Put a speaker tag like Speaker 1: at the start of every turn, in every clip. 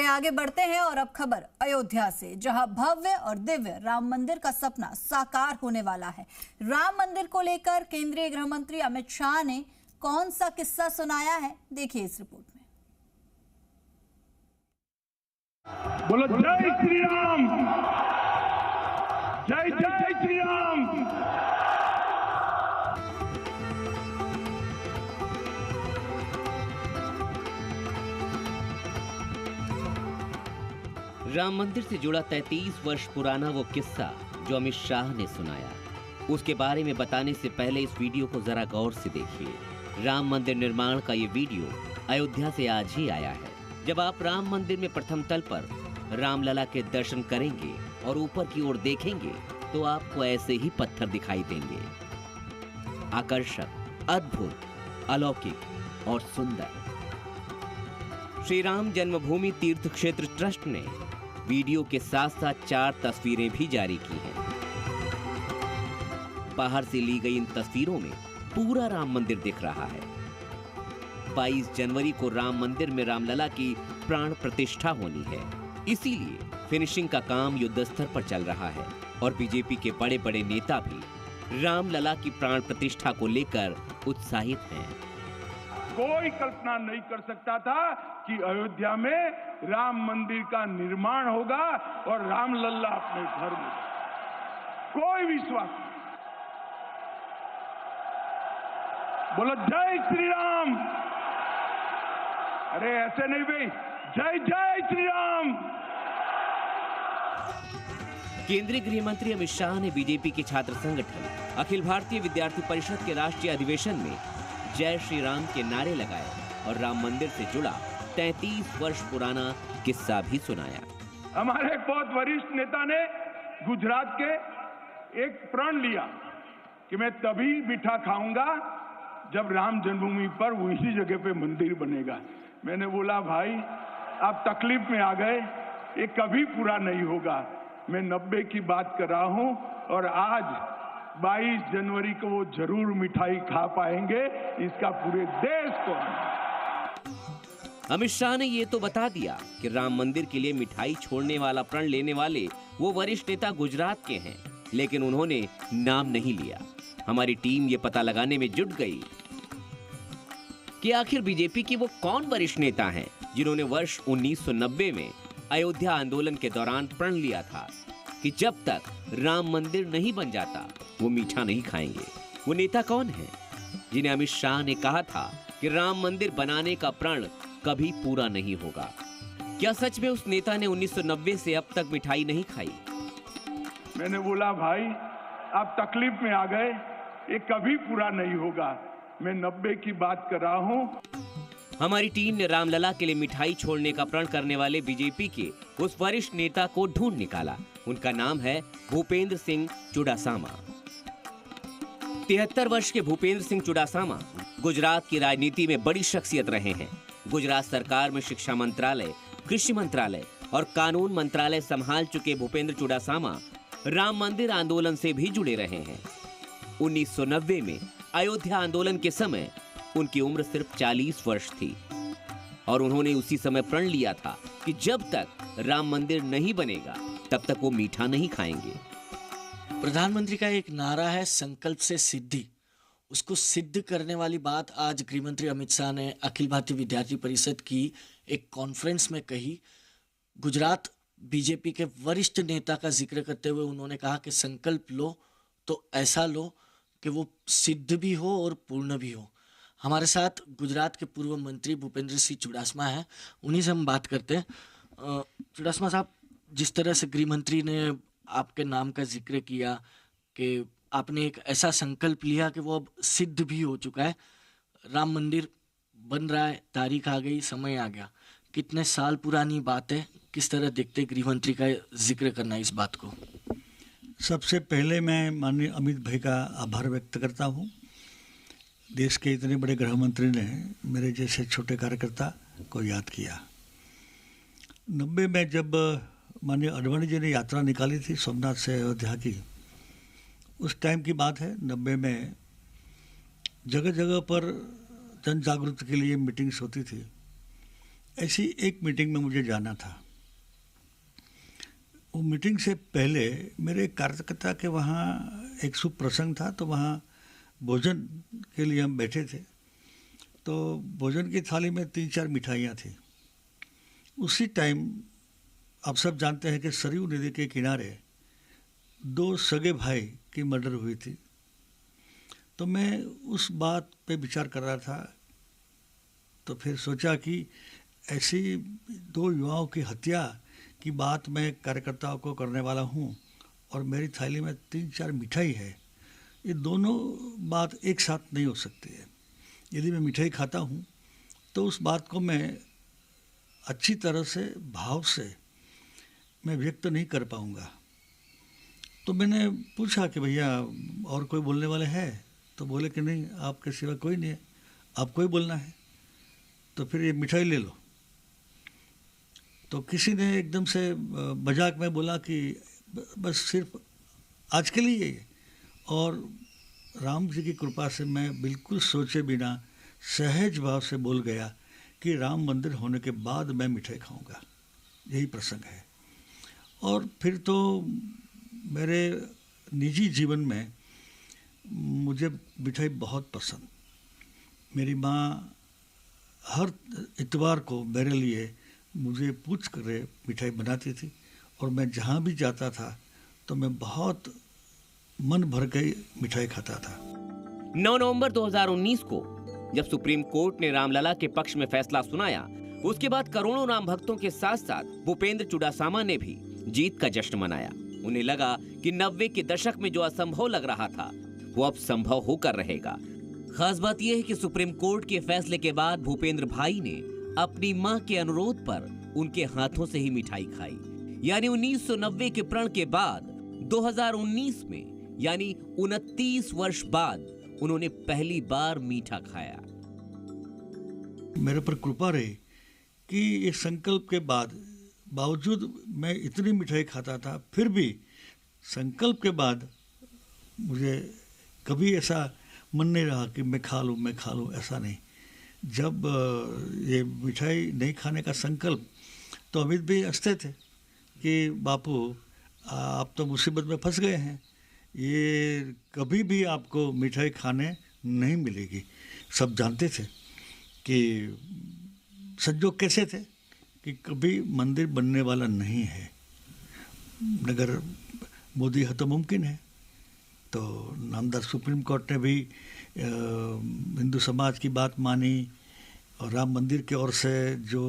Speaker 1: आगे बढ़ते हैं और अब खबर अयोध्या से, जहां भव्य और दिव्य राम मंदिर का सपना साकार होने वाला है। राम मंदिर को लेकर केंद्रीय गृह मंत्री अमित शाह ने कौन सा किस्सा सुनाया है, देखिए इस रिपोर्ट में।
Speaker 2: बोलो जय श्री राम, जय जय श्री राम।
Speaker 3: राम मंदिर से जुड़ा 33 वर्ष पुराना वो किस्सा जो अमित शाह ने सुनाया, उसके बारे में बताने से पहले इस वीडियो को जरा गौर से देखिए। राम मंदिर निर्माण का ये वीडियो अयोध्या से आज ही आया है। जब आप राम मंदिर में प्रथम तल पर रामलला के दर्शन करेंगे और ऊपर की ओर देखेंगे तो आपको ऐसे ही पत्थर दिखाई देंगे, आकर्षक, अद्भुत, अलौकिक और सुंदर। श्री राम जन्मभूमि तीर्थ क्षेत्र ट्रस्ट ने वीडियो के साथ साथ 4 तस्वीरें भी जारी की हैं। बाहर से ली गई इन तस्वीरों में पूरा राम मंदिर दिख रहा है। 22 जनवरी को राम मंदिर में रामलला की प्राण प्रतिष्ठा होनी है, इसीलिए फिनिशिंग का काम युद्ध स्तर पर चल रहा है और बीजेपी के बड़े बड़े नेता भी रामलला की प्राण प्रतिष्ठा को लेकर उत्साहित हैं।
Speaker 2: कोई कल्पना नहीं कर सकता था कि अयोध्या में राम मंदिर का निर्माण होगा और रामलला अपने घर में, कोई विश्वास नहीं। बोलो जय श्री राम। अरे ऐसे नहीं भाई, जय जय श्री राम।
Speaker 3: केंद्रीय गृह मंत्री अमित शाह ने बीजेपी के छात्र संगठन अखिल भारतीय विद्यार्थी परिषद के राष्ट्रीय अधिवेशन में जय श्री राम के नारे लगाए और राम मंदिर से जुड़ा 33 वर्ष पुराना किस्सा भी सुनाया।
Speaker 2: हमारे एक बहुत वरिष्ठ नेता ने गुजरात के एक प्रण लिया कि मैं तभी मीठा खाऊंगा जब राम जन्मभूमि पर उसी जगह पे मंदिर बनेगा। मैंने बोला भाई आप तकलीफ में आ गए, ये कभी पूरा नहीं होगा। मैं 90 की बात कर रहा हूं और आज 22 जनवरी को वो जरूर मिठाई खा पाएंगे, इसका पूरे देश को।
Speaker 3: अमित शाह ने ये तो बता दिया कि राम मंदिर के लिए मिठाई छोड़ने वाला प्रण लेने वाले वो वरिष्ठ नेता गुजरात के हैं, लेकिन उन्होंने नाम नहीं लिया। हमारी टीम ये पता लगाने में जुट गई कि आखिर बीजेपी की वो कौन वरिष्ठ नेता हैं जिन्होंने वर्ष 1990 में अयोध्या आंदोलन के दौरान प्रण लिया था कि जब तक राम मंदिर नहीं बन जाता वो मीठा नहीं खाएंगे। वो नेता कौन है जिन्हें अमित शाह ने कहा था कि राम मंदिर बनाने का प्रण कभी पूरा नहीं होगा? क्या सच में उस नेता ने 1990 से अब तक मिठाई नहीं खाई?
Speaker 2: मैंने बोला भाई आप तकलीफ में आ गए, ये कभी पूरा नहीं होगा। मैं 90 की बात कर रहा हूं।
Speaker 3: हमारी टीम ने रामलला के लिए मिठाई छोड़ने का प्रण करने वाले बीजेपी के उस वरिष्ठ नेता को ढूंढ निकाला। उनका नाम है भूपेंद्र सिंह चुडासामा। 73 वर्ष के भूपेंद्र सिंह चुडासामा गुजरात की राजनीति में बड़ी शख्सियत रहे हैं। गुजरात सरकार में शिक्षा मंत्रालय, कृषि मंत्रालय और कानून मंत्रालय संभाल चुके भूपेंद्र चुडासामा राम मंदिर आंदोलन से भी जुड़े रहे हैं। 1990 में अयोध्या आंदोलन के समय उनकी उम्र सिर्फ 40 वर्ष थी और उन्होंने उसी समय प्रण लिया था कि जब तक राम मंदिर नहीं बनेगा तब तक वो मीठा नहीं खाएंगे।
Speaker 4: प्रधानमंत्री का एक नारा है संकल्प से सिद्धि। उसको सिद्ध करने वाली बात आज गृह मंत्री अमित शाह ने अखिल भारतीय विद्यार्थी परिषद की एक कॉन्फ्रेंस में कही। गुजरात बीजेपी के वरिष्ठ नेता का जिक्र करते हुए उन्होंने कहा कि संकल्प लो तो ऐसा लो कि वो सिद्ध भी हो और पूर्ण भी हो। हमारे साथ गुजरात के पूर्व मंत्री भूपेंद्र सिंह चुडासमा हैं, उन्हीं से हम बात करते हैं। चुडासमा साहब, जिस तरह से गृह मंत्री ने आपके नाम का जिक्र किया कि आपने एक ऐसा संकल्प लिया कि वो अब सिद्ध भी हो चुका है, राम मंदिर बन रहा है, तारीख आ गई, समय आ गया, कितने साल पुरानी बात है, किस तरह देखते गृह मंत्री का जिक्र करना इस बात को?
Speaker 5: सबसे पहले मैं माननीय अमित भाई का आभार व्यक्त करता हूँ। देश के इतने बड़े गृह मंत्री ने मेरे जैसे छोटे कार्यकर्ता को याद किया। 90 में जब माननीय आडवाणी जी ने यात्रा निकाली थी सोमनाथ से अयोध्या की, उस टाइम की बात है। 90 में जगह जगह पर जन जागृति के लिए मीटिंग्स होती थी। ऐसी एक मीटिंग में मुझे जाना था। वो मीटिंग से पहले मेरे एक कार्यकर्ता के वहाँ एक शुभ प्रसंग था, तो वहाँ भोजन के लिए हम बैठे थे। तो भोजन की थाली में 3-4 मिठाइयाँ थी। उसी टाइम आप सब जानते हैं कि सरयू नदी के किनारे 2 सगे भाई की मर्डर हुई थी। तो मैं उस बात पे विचार कर रहा था, तो फिर सोचा कि ऐसी 2 युवाओं की हत्या की बात मैं कार्यकर्ताओं को करने वाला हूँ और मेरी थाली में 3-4 मिठाई है, ये दोनों बात एक साथ नहीं हो सकती है। यदि मैं मिठाई खाता हूँ तो उस बात को मैं अच्छी तरह से भाव से मैं व्यक्त नहीं कर पाऊँगा। तो मैंने पूछा कि भैया और कोई बोलने वाले है? तो बोले कि नहीं, आपके सिवा कोई नहीं है, आपको ही बोलना है, तो फिर ये मिठाई ले लो। तो किसी ने एकदम से मजाक में बोला कि बस सिर्फ आज के लिए ये। और राम जी की कृपा से मैं बिल्कुल सोचे बिना सहज भाव से बोल गया कि राम मंदिर होने के बाद मैं मिठाई खाऊंगा, यही प्रसंग है। और फिर तो मेरे निजी जीवन में मुझे मिठाई बहुत पसंद। मेरी माँ हर इतवार को मेरे लिए मुझे पूछ कर मिठाई बनाती थी और मैं जहाँ भी जाता था तो मैं बहुत मन भर के मिठाई खाता था।
Speaker 3: 9 नवंबर 2019 को जब सुप्रीम कोर्ट ने रामलला के पक्ष में फैसला सुनाया, उसके बाद करोड़ों राम भक्तों के साथ साथ भूपेंद्र चुडासामा ने भी जीत का जश्न मनाया। उन्हें लगा कि 90 के दशक में जो असंभव लग रहा था वो अब संभव होकर रहेगा। खास बात यह है कि सुप्रीम कोर्ट के फैसले के बाद भूपेंद्र भाई ने अपनी मां के अनुरोध पर उनके हाथों से ही मिठाई खाई। यानी 1990 के प्रण के बाद 2019 में यानी 29 वर्ष बाद उन्होंने पहली बार मीठा खाया।
Speaker 5: मेरे पर कृपा रही कि ये संकल्प के बाद बावजूद मैं इतनी मिठाई खाता था, फिर भी संकल्प के बाद मुझे कभी ऐसा मन नहीं रहा कि मैं खा लूँ, ऐसा नहीं। जब ये मिठाई नहीं खाने का संकल्प, तो अमित भी हंसते थे कि बापू आप तो मुसीबत में फंस गए हैं, ये कभी भी आपको मिठाई खाने नहीं मिलेगी। सब जानते थे कि संजोग कैसे थे कि कभी मंदिर बनने वाला नहीं है, मगर मोदी है तो मुमकिन है। तो नामदार सुप्रीम कोर्ट ने भी हिंदू समाज की बात मानी और राम मंदिर की ओर से जो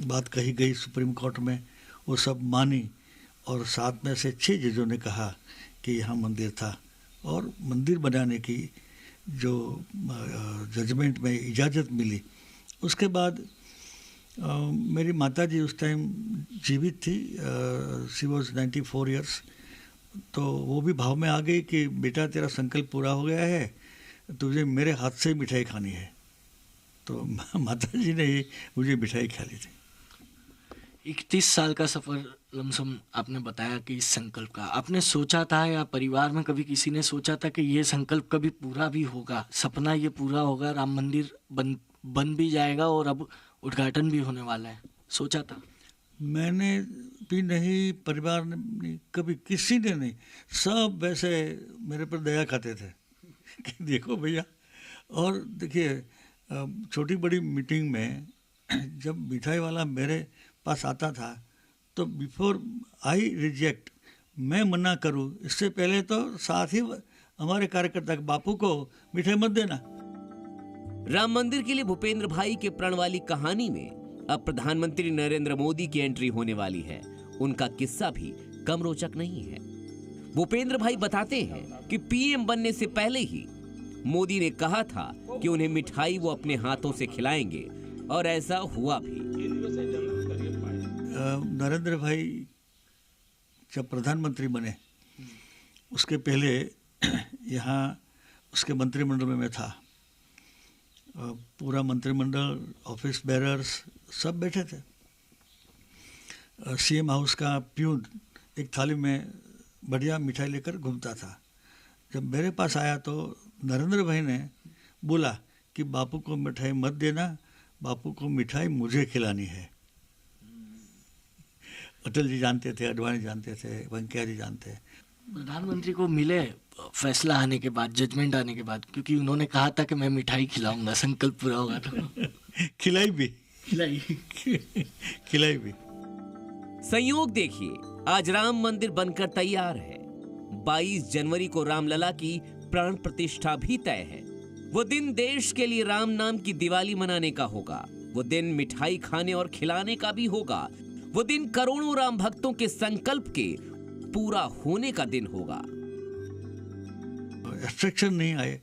Speaker 5: बात कही गई सुप्रीम कोर्ट में वो सब मानी, और 7 में से 6 जजों ने कहा कि यहाँ मंदिर था और मंदिर बनाने की जो जजमेंट में इजाज़त मिली। उसके बाद मेरी माताजी उस टाइम जीवित थी, शी वॉज 94 ईयर्स। तो वो भी भाव में आ गई कि बेटा तेरा संकल्प पूरा हो गया है, तुझे मेरे हाथ से मिठाई खानी है। तो माताजी ने ही मुझे मिठाई खा ली थी।
Speaker 4: 31 साल का सफ़र लमसम आपने बताया कि इस संकल्प का आपने सोचा था या परिवार में कभी किसी ने सोचा था कि ये संकल्प कभी पूरा भी होगा, सपना ये पूरा होगा, राम मंदिर बन भी जाएगा और अब उद्घाटन भी होने वाला है, सोचा था?
Speaker 5: मैंने भी नहीं, परिवार ने नहीं, कभी किसी ने नहीं। सब वैसे मेरे पर दया खाते थे कि देखो भैया। और देखिए छोटी बड़ी मीटिंग में जब मिठाई वाला मेरे पास आता था तो बिफोर आई रिजेक्ट, मैं मना करूं इससे पहले तो साथ ही हमारे कार्यकर्ता बापू को मिठाई मत देना।
Speaker 3: राम मंदिर के लिए भूपेंद्र भाई के प्रण वाली कहानी में अब प्रधानमंत्री नरेंद्र मोदी की एंट्री होने वाली है। उनका किस्सा भी कम रोचक नहीं है। भूपेंद्र भाई बताते हैं कि पीएम बनने से पहले ही मोदी ने कहा था कि उन्हें मिठाई वो अपने हाथों से खिलाएंगे और ऐसा हुआ भी।
Speaker 5: नरेंद्र भाई जब प्रधानमंत्री बने उसके पहले यहाँ उसके मंत्रिमंडल में मैं था। पूरा मंत्रिमंडल, ऑफिस बेरर्स सब बैठे थे। सीएम हाउस का प्यून एक थाली में बढ़िया मिठाई लेकर घूमता था। जब मेरे पास आया तो नरेंद्र भाई ने बोला कि बापू को मिठाई मत देना, बापू को मिठाई मुझे खिलानी है। अटल जी जानते थे, अडवाणी जानते थे, वेंकैया जी जानते हैं।
Speaker 4: प्रधानमंत्री को मिले फैसला आने के बाद, जजमेंट आने के बाद, क्योंकि उन्होंने कहा था कि मैं मिठाई खिलाऊंगा, संकल्प पूरा होगा तो
Speaker 5: खिलाई भी।
Speaker 3: संयोग देखिए, आज राम मंदिर बनकर तैयार है। 22 जनवरी को रामलला की प्राण प्रतिष्ठा भी तय है। वो दिन देश के लिए राम नाम की दिवाली मनाने का होगा। वो दिन मिठाई खाने और खिलाने का भी होगा। वो दिन करोड़ों राम भक्तों के संकल्प के पूरा होने का दिन होगा।
Speaker 5: रिस्ट्रिक्शन नहीं आए,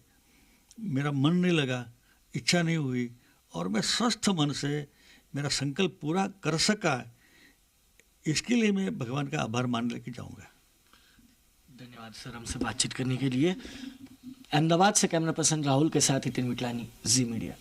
Speaker 5: मेरा मन नहीं लगा, इच्छा नहीं हुई, और मैं स्वस्थ मन से मेरा संकल्प पूरा कर सका, इसके लिए मैं भगवान का आभार मान लेके जाऊंगा।
Speaker 4: धन्यवाद सर हमसे बातचीत करने के लिए। अहमदाबाद से कैमरा पर्सन राहुल के साथ हितेन मिटलानी, जी मीडिया।